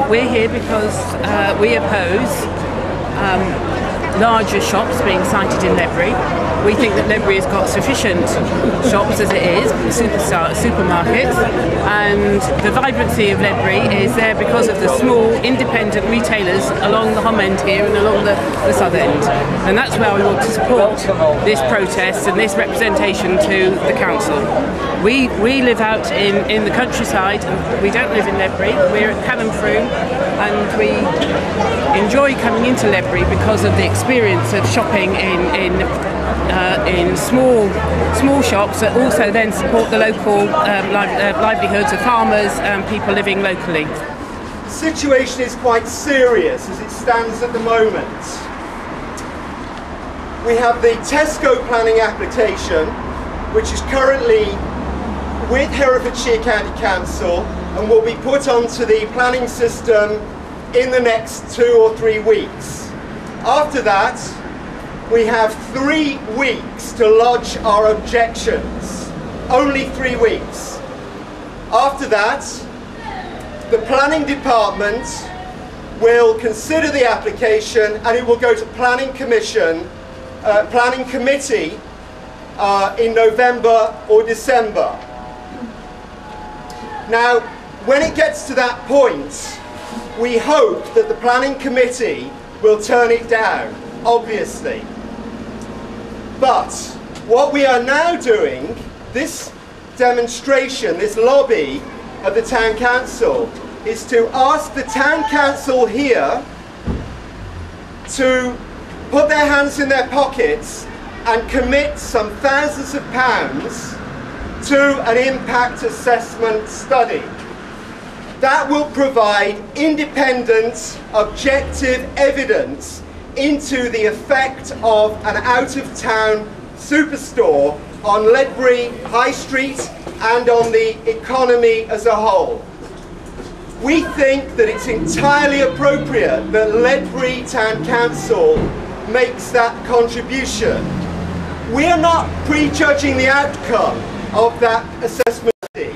we're here because we oppose larger shops being sited in Ledbury. We think that Ledbury has got sufficient shops as it is, supermarkets, and the vibrancy of Ledbury is there because of the small independent retailers along the Hom End here and along the South End. And that's where we want to support this protest and this representation to the council. We live out in the countryside, and we don't live in Ledbury. We're at Cannon Froome, and we enjoy coming into Ledbury because of the experience of shopping in small shops that also then support the local livelihoods of farmers and people living locally. The situation is quite serious as it stands at the moment. We have the Tesco planning application, which is currently with Herefordshire County Council and will be put onto the planning system in the next 2 or 3 weeks. After that, we have 3 weeks to lodge our objections. Only 3 weeks. After that, the planning department will consider the application and it will go to planning committee in November or December. Now, when it gets to that point, we hope that the planning committee will turn it down, obviously. But what we are now doing, this demonstration, this lobby of the Town Council, is to ask the Town Council here to put their hands in their pockets and commit some thousands of pounds to an impact assessment study. That will provide independent, objective evidence into the effect of an out-of-town superstore on Ledbury High Street and on the economy as a whole. We think that it's entirely appropriate that Ledbury Town Council makes that contribution. We are not prejudging the outcome of that assessment study.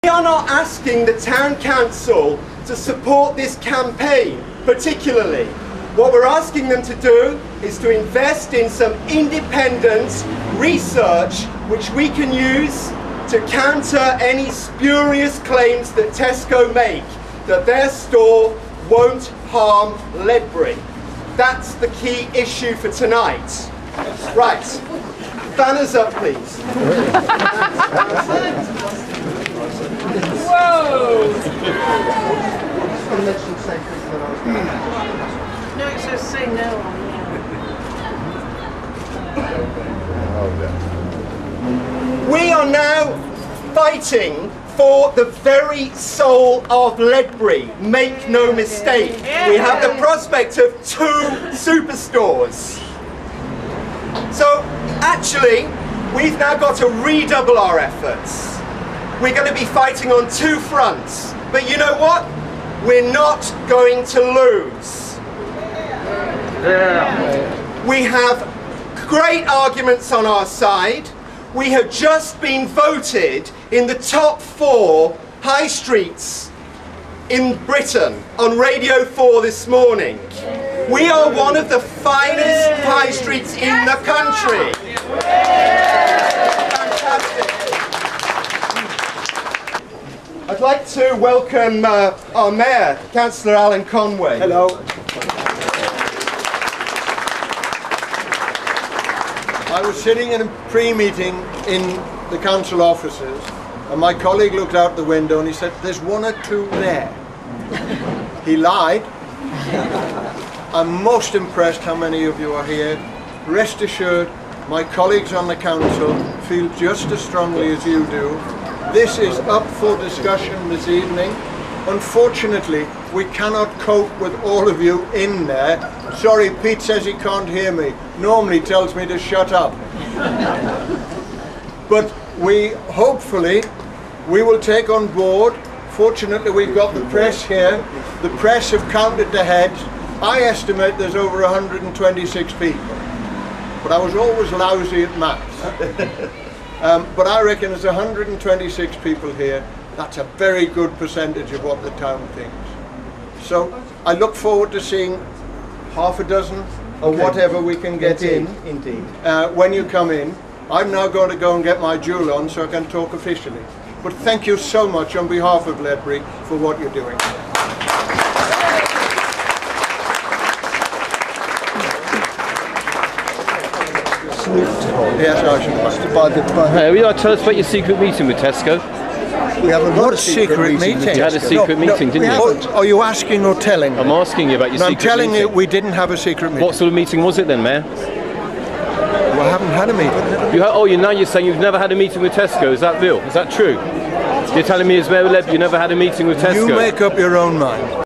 We are not asking the Town Council to support this campaign particularly. What we're asking them to do is to invest in some independent research which we can use to counter any spurious claims that Tesco make that their store won't harm Ledbury. That's the key issue for tonight. Right, banners up please. Whoa! No, it says say no on there. We are now fighting for the very soul of Ledbury. Make no mistake. We have the prospect of 2 superstores. So actually, we've now got to redouble our efforts. We're going to be fighting on 2 fronts. But you know what? We're not going to lose. We have great arguments on our side. We have just been voted in the top 4 high streets in Britain on Radio 4 this morning. We are one of the finest high streets in the country. Fantastic. I'd like to welcome our Mayor, Councillor Alan Conway. Hello. I was sitting in a pre-meeting in the council offices and my colleague looked out the window and he said, "There's 1 or 2 there." He lied. I'm most impressed how many of you are here. Rest assured, my colleagues on the council feel just as strongly as you do. This is up for discussion this evening. Unfortunately, we cannot cope with all of you in there. Sorry, Pete says he can't hear me. Normally tells me to shut up. But hopefully, we will take on board. Fortunately, we've got the press here. The press have counted the heads. I estimate there's over 126 people. But I was always lousy at maths. But I reckon there's 126 people here. That's a very good percentage of what the town thinks. So I look forward to seeing half a dozen or whatever we can get in. Indeed. When you come in. I'm now going to go and get my jewel on so I can talk officially. But thank you so much on behalf of Ledbury for what you're doing. Yes, I should. Would you like to tell us about your secret meeting with Tesco? We haven't got a secret meeting. You had a secret meeting, didn't you? Are you asking or telling me? I'm asking you about your secret meeting. I'm telling you we didn't have a secret meeting. What sort of meeting was it then, Mayor? Well, I haven't had a meeting. Now you're saying you've never had a meeting with Tesco. Is that real? Is that true? You're telling me as Mayor of Ledbury you never had a meeting with Tesco? You make up your own mind.